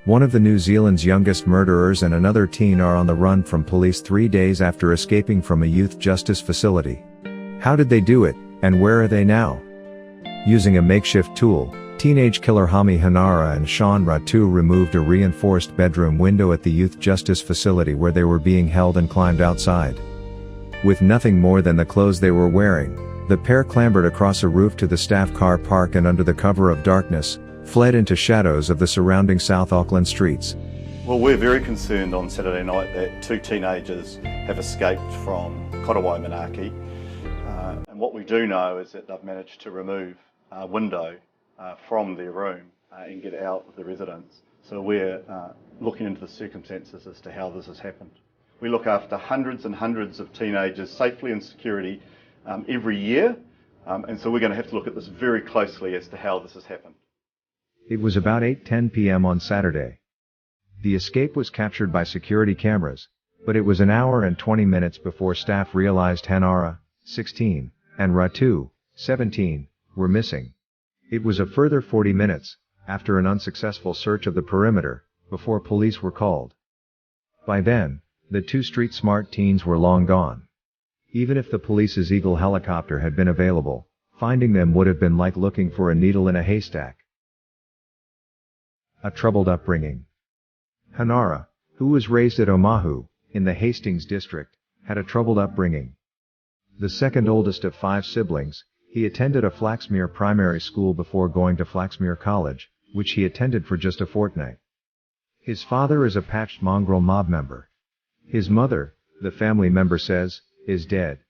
One of the New Zealand's youngest murderers and another teen are on the run from police 3 days after escaping from a youth justice facility. How did they do it, and where are they now? Using a makeshift tool, teenage killer Haami Hanara and Sean Ratu removed a reinforced bedroom window at the youth justice facility where they were being held and climbed outside. With nothing more than the clothes they were wearing, the pair clambered across a roof to the staff car park and under the cover of darkness, fled into shadows of the surrounding South Auckland streets. Well, we're very concerned on Saturday night that 2 teenagers have escaped from Korowai Manaki. And what we do know is that they've managed to remove a window from their room and get out of the residence. So we're looking into the circumstances as to how this has happened. We look after hundreds and hundreds of teenagers safely and security every year, and so we're going to have to look at this very closely as to how this has happened. It was about 8:10 p.m. on Saturday. The escape was captured by security cameras, but it was an hour and 20 minutes before staff realized Hanara, 16, and Ratu, 17, were missing. It was a further 40 minutes, after an unsuccessful search of the perimeter, before police were called. By then, the 2 street-smart teens were long gone. Even if the police's Eagle helicopter had been available, finding them would have been like looking for a needle in a haystack. A troubled upbringing. Hanara, who was raised at Omahu, in the Hastings district, had a troubled upbringing. The second oldest of 5 siblings, he attended a Flaxmere primary school before going to Flaxmere College, which he attended for just a fortnight. His father is a patched mongrel mob member. His mother, the family member says, is dead.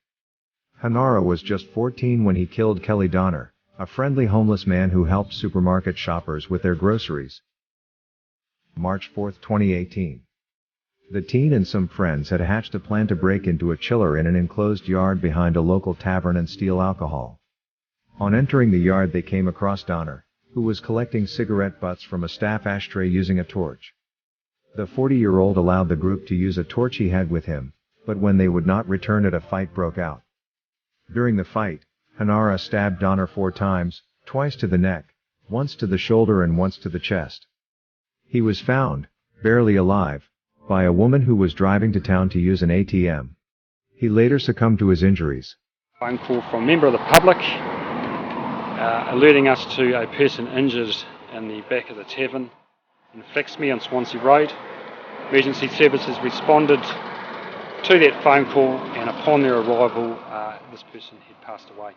Hanara was just 14 when he killed Kelly Donner, a friendly homeless man who helped supermarket shoppers with their groceries. March 4, 2018. The teen and some friends had hatched a plan to break into a chiller in an enclosed yard behind a local tavern and steal alcohol. On entering the yard they came across Donner, who was collecting cigarette butts from a staff ashtray using a torch. The 40-year-old allowed the group to use a torch he had with him, but when they would not return it, a fight broke out. During the fight, Hanara stabbed Donner 4 times, twice to the neck, once to the shoulder and once to the chest. He was found, barely alive, by a woman who was driving to town to use an ATM. He later succumbed to his injuries. Phone call from a member of the public alerting us to a person injured in the back of the tavern in Flaxmere on Swansea Road. Emergency services responded to that phone call, and upon their arrival this person had passed away.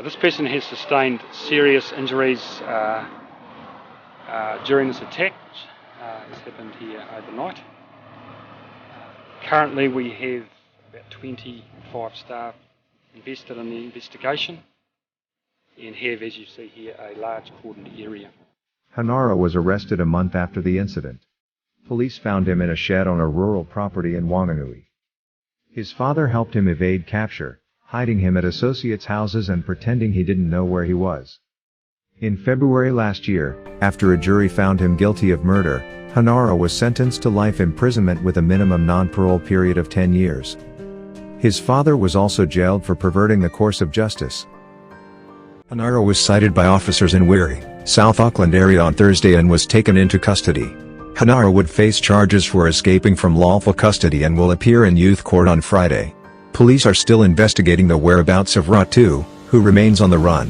This person has sustained serious injuries during this attack, which has happened here overnight. Currently we have about 25 staff invested in the investigation and have, as you see here, a large cordoned area. Hanara was arrested a month after the incident. Police found him in a shed on a rural property in Wanganui. His father helped him evade capture, hiding him at associates' houses and pretending he didn't know where he was. In February last year, after a jury found him guilty of murder, Hanara was sentenced to life imprisonment with a minimum non-parole period of 10 years. His father was also jailed for perverting the course of justice. Hanara was cited by officers in Wiri, South Auckland area on Thursday and was taken into custody. Hanara would face charges for escaping from lawful custody and will appear in youth court on Friday. Police are still investigating the whereabouts of Ratu, who remains on the run.